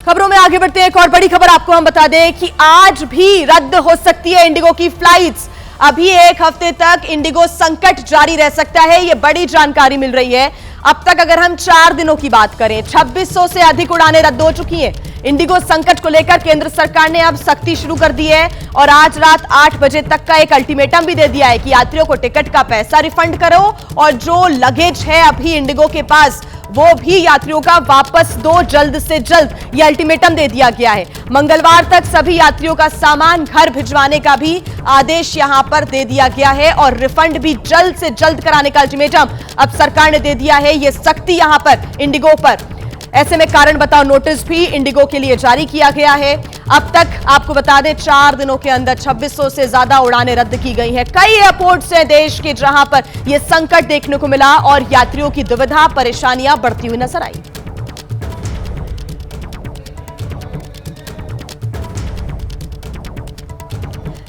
खबरों में आगे बढ़ते हैं। एक और बड़ी खबर आपको हम बता दें कि आज भी रद्द हो सकती है इंडिगो की फ्लाइट्स। अभी एक हफ्ते तक इंडिगो संकट जारी रह सकता है, यह बड़ी जानकारी मिल रही है। अब तक अगर हम 4 दिनों की बात करें, 2600 से अधिक उड़ानें रद्द हो चुकी हैं। इंडिगो संकट को लेकर केंद्र सरकार ने अब सख्ती शुरू कर दी है और आज रात 8 बजे तक का एक अल्टीमेटम भी दे दिया है कि यात्रियों को टिकट का पैसा रिफंड करो और जो लगेज है अभी इंडिगो के पास वो भी यात्रियों का वापस दो जल्द से जल्द, यह अल्टीमेटम दे दिया गया है। मंगलवार तक सभी यात्रियों का सामान घर भिजवाने का भी आदेश यहां पर दे दिया गया है और रिफंड भी जल्द से जल्द कराने का अल्टीमेटम अब सरकार ने दे दिया है। यह सख्ती यहां पर इंडिगो पर, ऐसे में कारण बताओ नोटिस भी इंडिगो के लिए जारी किया गया है। अब तक आपको बता दें 4 दिनों के अंदर 2600 से ज्यादा उड़ानें रद्द की गई हैं। कई एयरपोर्ट्स हैं देश के जहां पर यह संकट देखने को मिला और यात्रियों की दुविधा परेशानियां बढ़ती हुई नजर आई।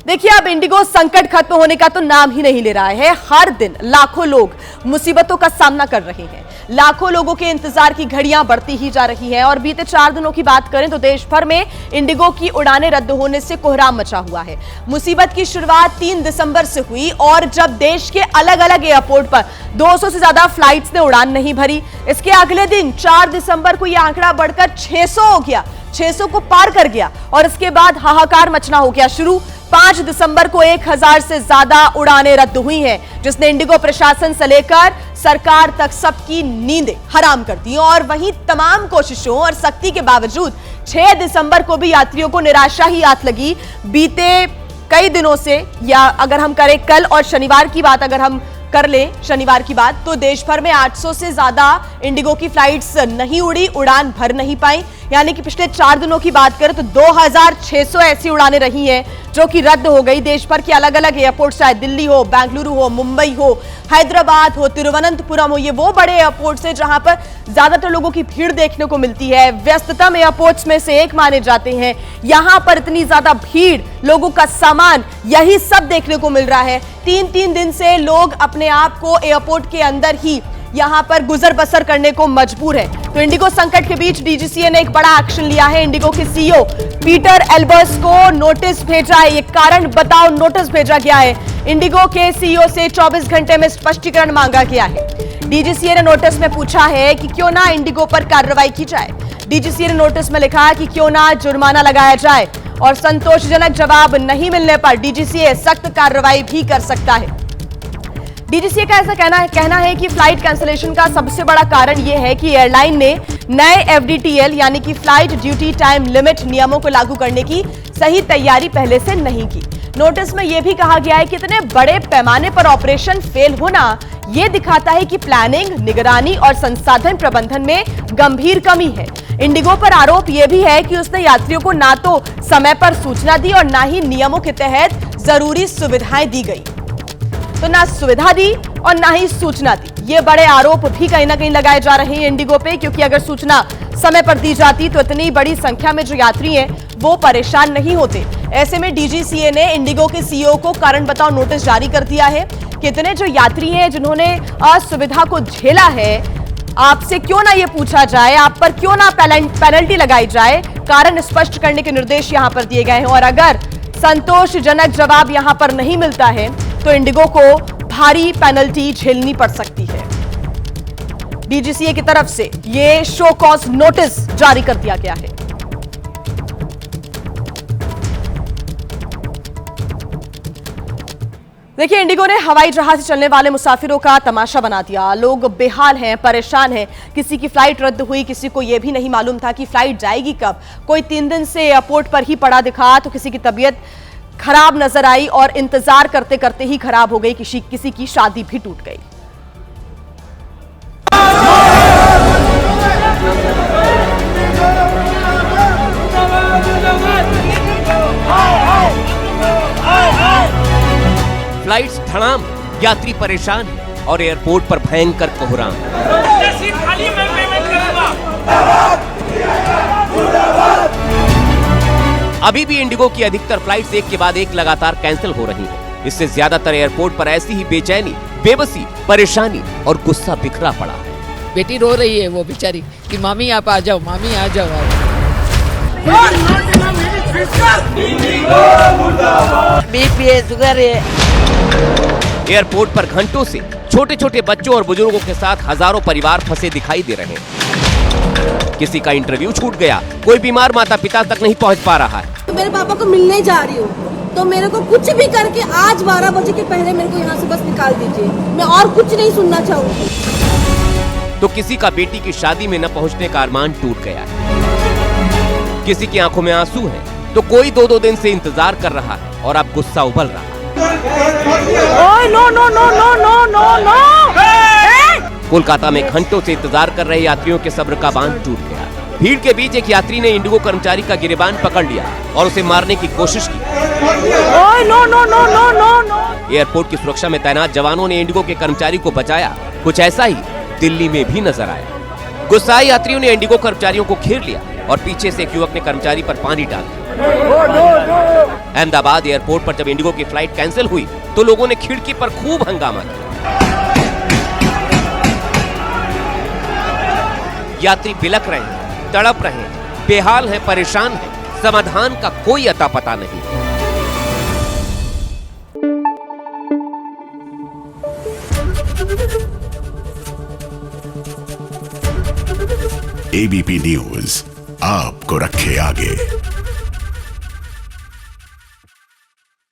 देखिए, अब इंडिगो संकट खत्म होने का तो नाम ही नहीं ले रहा है। हर दिन लाखों लोग मुसीबतों का सामना कर रहे हैं। लाखों लोगों के इंतजार की घड़ियां बढ़ती ही जा रही हैं और बीते 4 दिनों की बात करें तो देश भर में इंडिगो की उड़ानें रद्द होने से कोहराम मचा हुआ है। मुसीबत की शुरुआत 3 दिसंबर से हुई और जब देश के अलग अलग एयरपोर्ट पर 200 से ज्यादा फ्लाइट्स ने उड़ान नहीं भरी। इसके अगले दिन 4 दिसंबर को यह आंकड़ा बढ़कर 600 हो गया, 600 को पार कर गया और इसके बाद हाहाकार मचना हो गया शुरू। 5 दिसंबर को 1000 से ज्यादा उड़ानें रद्द हुई हैं, जिसने इंडिगो प्रशासन से लेकर सरकार तक सबकी नींदें हराम कर दी। और वहीं तमाम कोशिशों और सख्ती के बावजूद 6 दिसंबर को भी यात्रियों को निराशा ही हाथ लगी। बीते कई दिनों से, या अगर हम करें कल और शनिवार की बात, अगर हम कर लें शनिवार की बात, तो देश भर में 800 से ज्यादा इंडिगो की फ्लाइट्स नहीं उड़ी, उड़ान भर नहीं पाई। यानी कि पिछले 4 दिनों की बात करें तो 2600 ऐसी उड़ानें रही हैं जो कि रद्द हो गई। देश भर के अलग अलग एयरपोर्ट, चाहे दिल्ली हो, बेंगलुरु हो, मुंबई हो, हैदराबाद हो, तिरुवनंतपुरम हो, ये वो बड़े एयरपोर्ट्स हैं जहां पर ज्यादातर लोगों की भीड़ देखने को मिलती है। व्यस्ततम एयरपोर्ट्स में से एक माने जाते हैं। यहां पर इतनी ज्यादा भीड़, लोगों का सामान, यही सब देखने को मिल रहा है। 3-3 दिन से लोग अपने आप को एयरपोर्ट के अंदर ही यहां पर गुजर बसर करने को मजबूर है। तो इंडिगो संकट के बीच डीजीसीए ने एक बड़ा एक्शन लिया है। इंडिगो के सीईओ पीटर एल्बर्स को नोटिस भेजा है। ये कारण बताओ नोटिस भेजा गया है। इंडिगो के सीईओ से 24 घंटे में स्पष्टीकरण मांगा गया है। डीजीसीए ने नोटिस में पूछा है कि क्यों ना इंडिगो पर कार्रवाई की जाए। डीजीसीए ने नोटिस में लिखा है कि क्यों ना जुर्माना लगाया जाए और संतोषजनक जवाब नहीं मिलने पर डीजीसीए सख्त कार्रवाई भी कर सकता है। डीजीसीए का ऐसा कहना है कि फ्लाइट कैंसिलेशन का सबसे बड़ा कारण यह है कि एयरलाइन ने नए एफडीटीएल यानी कि फ्लाइट ड्यूटी टाइम लिमिट नियमों को लागू करने की सही तैयारी पहले से नहीं की। नोटिस में यह भी कहा गया है कि इतने बड़े पैमाने पर ऑपरेशन फेल होना यह दिखाता है कि प्लानिंग, निगरानी और संसाधन प्रबंधन में गंभीर कमी है। इंडिगो पर आरोप यह भी है कि उसने यात्रियों को ना तो समय पर सूचना दी और ना ही नियमों के तहत जरूरी सुविधाएं दी गई। तो ना सुविधा दी और ना ही सूचना दी। ये बड़े आरोप भी कहीं ना कहीं लगाए जा रहे हैं इंडिगो पे, क्योंकि अगर सूचना समय पर दी जाती तो इतनी बड़ी संख्या में जो यात्री हैं वो परेशान नहीं होते। ऐसे में डीजीसीए ने इंडिगो के सीईओ को कारण बताओ नोटिस जारी कर दिया है। कितने जो यात्री हैं जिन्होंने असुविधा को झेला है, आपसे क्यों ना ये पूछा जाए, आप पर क्यों ना पेनल्टी लगाई जाए, कारण स्पष्ट करने के निर्देश यहां पर दिए गए हैं। और अगर संतोषजनक जवाब यहां पर नहीं मिलता है तो इंडिगो को भारी पेनल्टी झेलनी पड़ सकती है। डीजीसीए की तरफ से यह शो कॉज नोटिस जारी कर दिया गया है। देखिए, इंडिगो ने हवाई जहाज से चलने वाले मुसाफिरों का तमाशा बना दिया। लोग बेहाल हैं, परेशान हैं। किसी की फ्लाइट रद्द हुई, किसी को यह भी नहीं मालूम था कि फ्लाइट जाएगी कब। कोई 3 दिन से एयरपोर्ट पर ही पड़ा दिखा तो किसी की तबीयत खराब नजर आई और इंतजार करते करते ही खराब हो गई। किसी की शादी भी टूट गई। फ्लाइट्स धड़ाम, यात्री परेशान और एयरपोर्ट पर भयंकर कोहराम। अभी भी इंडिगो की अधिकतर फ्लाइट्स एक के बाद एक लगातार कैंसिल हो रही हैं। इससे ज्यादातर एयरपोर्ट पर ऐसी ही बेचैनी, बेबसी, परेशानी और गुस्सा बिखरा पड़ा है। बेटी रो रही है वो बेचारी कि मामी आप आ जाओ, मामी आ जाओ। बीपी है, शुगर है। एयरपोर्ट पर घंटों से छोटे छोटे बच्चों और बुजुर्गों के साथ हजारों परिवार फंसे दिखाई दे रहे हैं। किसी का इंटरव्यू छूट गया, कोई बीमार माता पिता तक नहीं पहुंच पा रहा है। तो मेरे पापा को मिलने जा रही हूँ, तो मेरे को कुछ भी करके आज 12 बजे के पहले मेरे को यहाँ से बस निकाल दीजिए। मैं और कुछ नहीं सुनना चाहूँगी। तो किसी का बेटी की शादी में न पहुंचने का अरमान टूट गया है। किसी की आंखों में आंसू है, तो कोई 2-2 दिन से इंतजार कर रहा है और अब गुस्सा उबल रहा है। No no no no no no no. Kolkata में घंटों से इंतजार कर रहे यात्रियों के सब्र का बांध टूट गया। भीड़ के बीच एक यात्री ने इंडिगो कर्मचारी का गिरेबान पकड़ लिया और उसे मारने की कोशिश की। No no no no no no. Airport की सुरक्षा में तैनात जवानों ने इंडिगो के कर्मचारी को बचाया। कुछ ऐसा ही दिल्ली में भी नजर आया। गुस्साए यात्रियों ने इंडिगो कर्मचारियों को घेर लिया और पीछे से एक युवक ने कर्मचारी पर पानी डाल दिया। अहमदाबाद एयरपोर्ट पर जब इंडिगो की फ्लाइट कैंसिल हुई तो लोगों ने खिड़की पर खूब हंगामा किया। यात्री बिलक रहे हैं, तड़प रहे हैं, बेहाल हैं, परेशान हैं। समाधान का कोई अता पता नहीं। एबीपी न्यूज आपको रखे आगे।